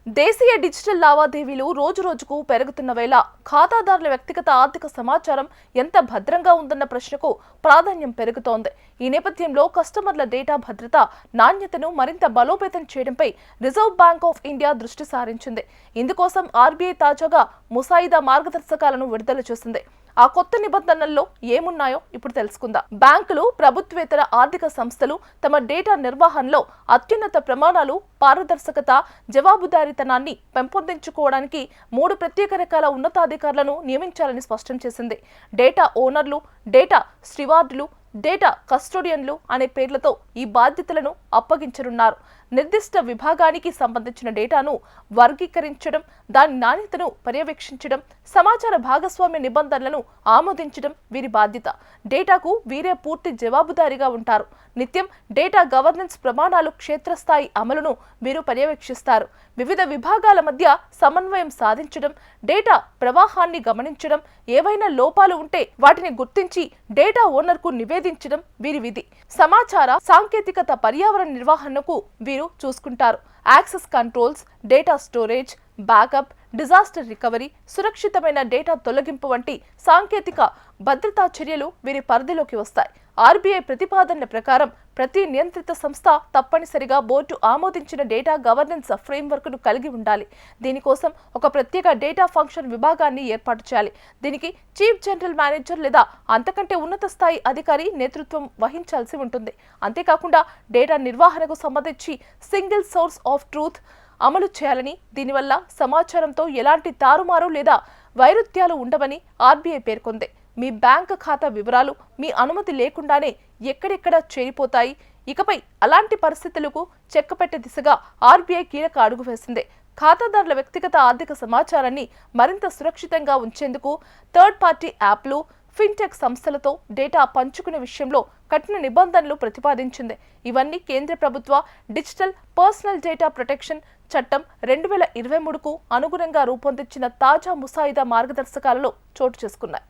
దేశీయ డిజిటల్ లావాదేవీలు రోజురోజుకు పెరుగుతున్న వేళ ఖాతాదారుల వ్యక్తిగత ఆర్థిక సమాచారం ఎంత భద్రంగా ఉందన్న ప్రశ్నకు ప్రాధాన్యం పెరుగుతోంది. ఈ నేపథ్యంలో కస్టమర్ల డేటా భద్రత, నాణ్యతను మరింత బలోపేతం చేయడంపై రిజర్వ్ బ్యాంక్ ఆఫ్ ఇండియా దృష్టి సారించింది. ఇందుకోసం ఆర్బీఐ తాజాగా ముసాయిదా మార్గదర్శకాలను విడుదల చేసింది. ఆ కొత్త నిబంధనల్లో ఏమున్నాయో ఇప్పుడు తెలుసుకుందాం. బ్యాంకులు, ప్రభుత్వేతర ఆర్థిక సంస్థలు తమ డేటా నిర్వహణలో అత్యున్నత ప్రమాణాలు, పారదర్శకత, జవాబుదారీతనాన్ని పెంపొందించుకోవడానికి 3 ప్రత్యేక రకాల ఉన్నతాధికారులను నియమించాలని స్పష్టం చేసింది. డేటా ఓనర్లు, డేటా స్టీవార్డులు, డేటా కస్టోడియన్లు అనే పేర్లతో ఈ బాధ్యతలను అప్పగించనున్నారు. నిర్దిష్ట విభాగానికి సంబంధించిన డేటాను వర్గీకరించడం, దాని నాణ్యతను పర్యవేక్షించడం, సమాచార భాగస్వామ్య నిబంధనలను ఆమోదించడం వీరి బాధ్యత. డేటాకు వీరే పూర్తి జవాబుదారీగా ఉంటారు. నిత్యం డేటా గవర్నెన్స్ ప్రమాణాలు క్షేత్రస్థాయి అమలును వీరు పర్యవేక్షిస్తారు. వివిధ విభాగాల మధ్య సమన్వయం సాధించడం, డేటా ప్రవాహాన్ని గమనించడం, ఏవైనా లోపాలు ఉంటే వాటిని గుర్తించి డేటా ఓనర్కు నివేదించడం వీరి విధి. సమాచార సాంకేతికత పర్యావరణ నిర్వహణకు వీరు చూసుకుంటారు. Access controls, data storage, backup, disaster recovery, సురక్షితమైన డేటా తొలగింపు వంటి సాంకేతిక భద్రతా చర్యలు వీరి పరిధిలోకి వస్తాయి. ఆర్బీఐ ప్రతిపాదనల ప్రకారం ప్రతి నియంత్రిత సంస్థ తప్పనిసరిగా బోర్డు ఆమోదించిన డేటా గవర్నెన్స్ ఫ్రేమ్వర్క్ను కలిగి ఉండాలి. దీనికోసం ఒక ప్రత్యేక డేటా ఫంక్షన్ విభాగాన్ని ఏర్పాటు చేయాలి. దీనికి చీఫ్ జనరల్ మేనేజర్ లేదా అంతకంటే ఉన్నత స్థాయి అధికారి నేతృత్వం వహించాల్సి ఉంటుంది. అంతేకాకుండా డేటా నిర్వహణకు సంబంధించి సింగిల్ సోర్స్ ఆఫ్ ట్రూత్ అమలు చేయాలని, దీనివల్ల సమాచారంతో ఎలాంటి తారుమారు లేదా వైరుధ్యాలు ఉండవని ఆర్బీఐ పేర్కొంది. మీ బ్యాంక్ ఖాతా వివరాలు మీ అనుమతి లేకుండానే ఎక్కడెక్కడ చేరిపోతాయి. ఇకపై అలాంటి పరిస్థితులకు చెక్కపెట్టే దిశగా ఆర్బీఐ కీలక అడుగు వేసింది. ఖాతాదారుల వ్యక్తిగత ఆర్థిక సమాచారాన్ని మరింత సురక్షితంగా ఉంచేందుకు థర్డ్ పార్టీ యాప్లు, ఫిన్టెక్ సంస్థలతో డేటా పంచుకునే విషయంలో కఠిన నిబంధనలు ప్రతిపాదించింది. ఇవన్నీ కేంద్ర ప్రభుత్వ డిజిటల్ పర్సనల్ డేటా ప్రొటెక్షన్ చట్టం 2023కు అనుగుణంగా రూపొందించిన తాజా ముసాయిదా మార్గదర్శకాలలో చోటు చేసుకున్నాయి.